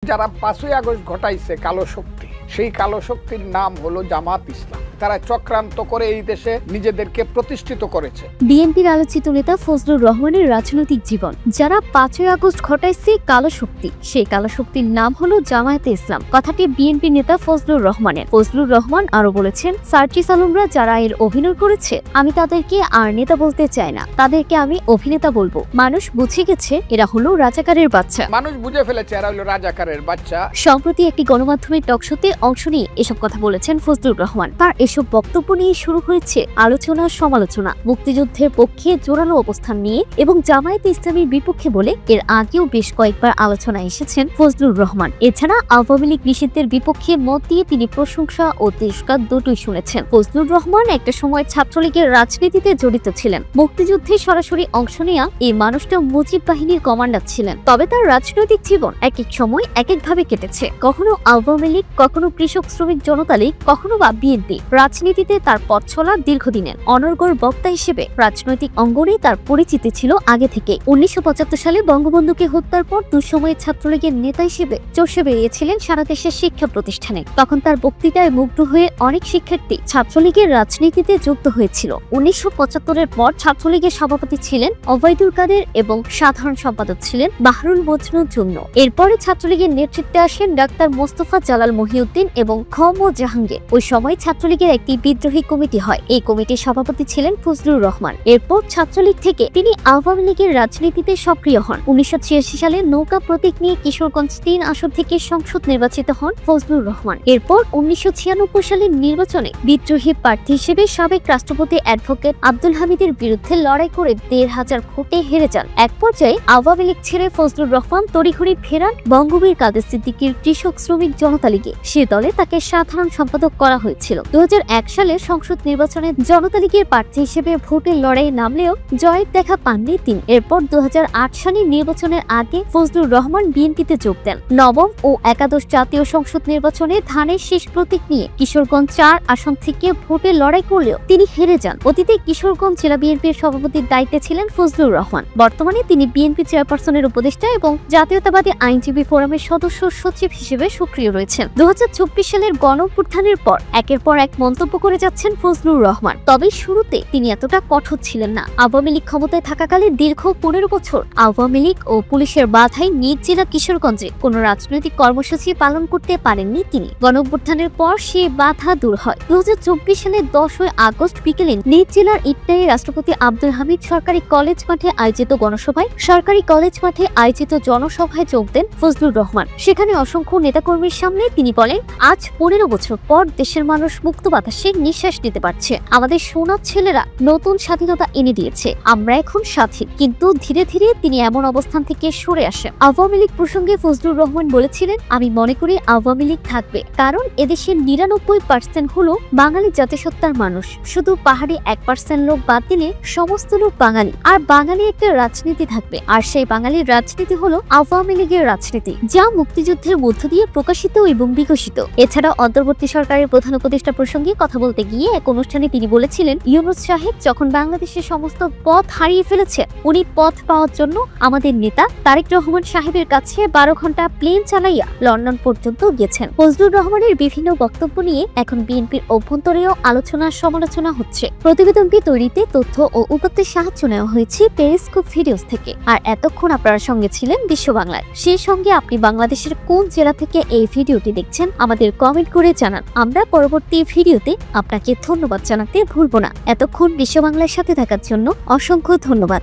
যারা 5ই আগস্ট ঘটাইছে কালো শক্তি, সেই কালো শক্তির নাম হলো জামাত ইসলাম। তারা চক্রান্ত করে এই দেশে নিজেদেরকে প্রতিষ্ঠিত করেছে। বিএনপির আলোচিত নেতা ফজলুর রহমানের রাজনৈতিক জীবন। যারা 5ই আগস্ট ঘটাইছে কালো শক্তি, সেই কালো শক্তির নাম হলো জামায়াতে ইসলাম। কথাটি বিএনপি নেতা ফজলুর রহমানের। ফজলুর রহমান আরো বলেছেন, সার্জিস আলমরা যারা এর অভিনয় করেছে, আমি তাদেরকে আর নেতা বলতে চাই না, তাদেরকে আমি অভিনেতা বলবো। মানুষ বুঝে গেছে এরা হলো রাজাকারের বাচ্চা। মানুষ বুঝে ফেলেছে এরা হলো রাজাকারের বাচ্চা। সম্প্রতি একটি গণমাধ্যমের টকশোতে অংশ নিয়ে এসব কথা বলেছেন ফজলুর রহমান। তার এসব বক্তব্য নিয়ে শুরু হয়েছে আলোচনা সমালোচনা। মুক্তিযুদ্ধের পক্ষে জোরালো অবস্থান নিয়ে এবং জামায়াতে ইসলামের বিপক্ষে বলে এর আগেও বেশ কয়েকবার আলোচনায় এসেছেন ফজলুর রহমান। এছাড়া আওয়ামী লীগ নিষিদ্ধের বিপক্ষে মত দিয়ে তিনি প্রশংসা ও তিরস্কার দুটোই শুনেছেন। ফজলুর রহমান একটা সময় ছাত্রলীগের রাজনীতিতে জড়িত ছিলেন। মুক্তিযুদ্ধে সরাসরি অংশ নেওয়া এই মানুষটা মুজিব বাহিনীর কমান্ডার ছিলেন। তবে তার রাজনৈতিক জীবন এক এক সময় এক একভাবে কেটেছে। কখনো আওয়ামী লীগ, কখনো কৃষক শ্রমিক জনতা লীগ, কখনো বা বিএনপি। রাজনীতিতে তার পথ চলা দীর্ঘদিনের। অনর্গল বক্তা হিসেবে রাজনৈতিক অঙ্গনে তার পরিচিতি ছিল আগে থেকে। 1975 সালে বঙ্গবন্ধুকে হত্যার পর দুঃসময়ে ছাত্রলীগের নেতা হিসেবে চষে বেরিয়েছিলেন সারা দেশের শিক্ষা প্রতিষ্ঠানে। তখন তার বক্তৃতায় মুগ্ধ হয়ে অনেক শিক্ষার্থী ছাত্রলীগের রাজনীতিতে যুক্ত হয়েছিল। 1975-এর পর ছাত্রলীগের সভাপতি ছিলেন ওবায়দুল কাদের এবং সাধারণ সম্পাদক ছিলেন বাহরুল মজনু জুন্ন। এরপরে ছাত্রলীগের নেতৃত্বে আসেন ডাক্তার মোস্তফা জালাল মহিউদ্দিন এবং খম জাহাঙ্গীর। ওই সময় ছাত্রলীগের একটি বিদ্রোহী কমিটি হয়। এই কমিটির সভাপতি ছিলেন ফজলুর রহমান। এরপর ছাত্রলীগ থেকে তিনি আওয়ামী লীগের রাজনীতিতে সক্রিয় হন। 1986 সালে নৌকা প্রতীক নিয়ে কিশোরগঞ্জ 3 আসন থেকে সংসদ নির্বাচিত হন ফজলুর রহমান। এরপর 1996 সালের নির্বাচনে বিদ্রোহী প্রার্থী হিসেবে সাবেক রাষ্ট্রপতি অ্যাডভোকেট আব্দুল হামিদের বিরুদ্ধে লড়াই করে 1,500 ভোটে হেরে যান। এক পর্যায়ে আওয়ামী লীগ ছেড়ে ফজলুর রহমান তড়িঘড়ি ফেরান বঙ্গবীর কাদের সিদ্দিকীর কৃষক শ্রমিক জনতা লীগে। সে দলে তাকে সাধারণ সম্পাদক করা হয়েছিল। 2001 সালে সংসদ নির্বাচনে জনতা লীগের প্রার্থী হিসেবে ভোটের লড়াইয়ে নামলেও জয়ের দেখা পাননি তিনি। এরপর 2008 সালের নির্বাচনের আগে ফজলুর রহমান বিএনপিতে যোগ দেন। নবম ও একাদশ জাতীয় সংসদ নির্বাচনে ধানের শীষ প্রতীক নিয়ে কিশোরগঞ্জ 4 আসন থেকে ভোটের লড়াই করলেও তিনি হেরে যান। অতীতে কিশোরগঞ্জ জেলা বিএনপির সভাপতির দায়িত্বে ছিলেন ফজলুর রহমান। বর্তমানে তিনি বিএনপি চেয়ারপারসনের উপদেষ্টা এবং জাতীয়তাবাদী আইনজীবী ফোরামের সদস্য সচিব হিসেবে সক্রিয় রয়েছেন। 2024 সালের গণঅভ্যুত্থানের পর একের পর এক মন্তব্য করে যাচ্ছেন ফজলুর রহমান। তবে শুরুতে তিনি এতটা কঠোর ছিলেন না। আওয়ামী লীগ ক্ষমতায় থাকাকালে দীর্ঘ 15 বছর আওয়ামী লীগ ও পুলিশের বাধায় নিজ জেলা কিশোরগঞ্জে কোন রাজনৈতিক কর্মসূচি পালন করতে পারেননি তিনি। গণঅভ্যুত্থানের পর সে বাধা দূর হয়। 2024 সালের 10 আগস্ট বিকেলে নিজ জেলার ইটনায়ে রাষ্ট্রপতি আব্দুল হামিদ সরকারি কলেজ মাঠে আয়োজিত জনসভায় যোগ দেন ফজলুর রহমান। সেখানে অসংখ্য নেতাকর্মীর সামনে তিনি বলেন, আজ 15 বছর পর দেশের মানুষ মুক্ত বাতাসে নিঃশ্বাস নিতে পারছে। আমাদের সোনার ছেলেরা নতুন স্বাধীনতা এনে দিয়েছে। আমরা এখন স্বাধীন। কিন্তু ধীরে ধীরে তিনি এমন অবস্থান থেকে সরে আসেন। আওয়ামী লীগ প্রসঙ্গে ফজলুর রহমান বলেছিলেন, আমি মনে করি আওয়ামী লীগ থাকবে, কারণ এদেশের 99% হলো বাঙালি জাতিসত্তার মানুষ। শুধু পাহাড়ি 1% লোক বাদ দিলে সমস্ত লোক বাঙালি। আর বাঙালি একটা রাজনীতি থাকবে, আর সেই বাঙালির রাজনীতি হলো আওয়ামী লীগের রাজনীতি, যা মুক্তিযুদ্ধের মধ্য দিয়ে প্রকাশিত এবং বিকশিত। এছাড়া অন্তর্বর্তী সরকারের প্রধান উপদেষ্টা প্রসঙ্গে কথা বলতে গিয়ে এক অনুষ্ঠানে তিনি বলেছিলেন, ইউনূস সাহেব যখন বাংলাদেশের সমস্ত পথ হারিয়ে ফেলেছে, উনি পথ পাওয়ার জন্য আমাদের নেতা তারেক রহমান সাহেবের কাছে 12 ঘন্টা প্লেন চালাইয়া লন্ডন পর্যন্ত গেছেন। ফজলুর রহমানের বিভিন্ন বক্তব্য নিয়ে এখন বিএনপির অভ্যন্তরেও আলোচনা সমালোচনা হচ্ছে। প্রতিবেদনটি তৈরিতে তথ্য ও উপাত্তের সাহায্য নেওয়া হয়েছে পেরিস্কোপ ভিডিওস থেকে। আর এতক্ষণ আপনারা সঙ্গে ছিলেন বিশ্ব বাংলায়। সেই সঙ্গে আপনি বাংলাদেশের কোন জেলা থেকে এই ভিডিওটি দেখছেন আমাদের কমেন্ট করে জানান। আমরা পরবর্তী ভিডিওতে আপনাকে ধন্যবাদ জানাতে ভুলব না। এতক্ষণ বিশ্ব বাংলার সাথে থাকার জন্য অসংখ্য ধন্যবাদ।